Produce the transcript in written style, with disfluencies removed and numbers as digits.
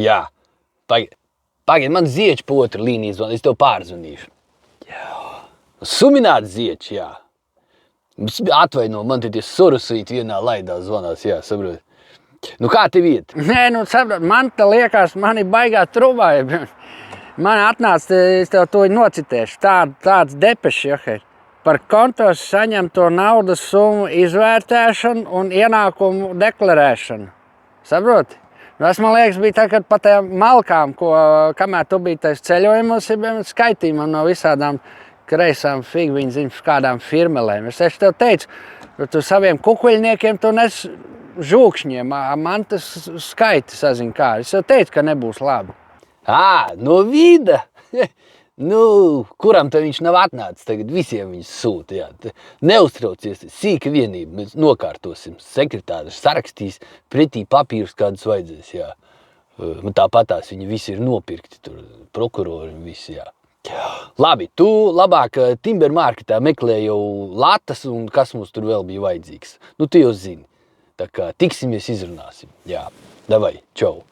Jā, pagaid, man Zieči pa otru līniju zvana, es tev pārzvanīšu. Jā. Sumināt Zieči, jā. Atvaino, man te tie sorusīti vienā laidā zvanās, jā, saprot. Nu kā tev iet? Nē, nu saprot, man te liekas, mani baigā trubāja. Man atnāca, es tev to nocitēšu, tāds depešs, ja, par kontos saņemto naudas summu izvērtēšanu un ienākumu deklarēšanu. Saproti? Tas, man liekas, bija tā, kad pa tajām malkām, kamēr tu biji tais ceļojumos, skaitīja man no visādām kreisām figi, viņi zina, kādām firmelēm. Es tev teicu, tu saviem kukuļniekiem tu nes žūkšņiem, man tas skaiti sazina kā. Es jau teicu, ka nebūs labi. No Vida? Nu, kuram te viņš nav atnācis, tagad visiem viņš sūta, jā. Neuztraucies, sīka vienība, mēs nokārtosim. Sekretārs sarakstīs pretī papīrus, kādus vajadzēs, jā. Tāpatās viņi visi ir nopirkti, tur prokurori un visi, jā. Labi, tu labāk Timber Marketā meklē jau latas un kas mums tur vēl bija vajadzīgs. Nu, tu jau zini. Tā kā tiksimies, izrunāsim. Jā, davai, čau.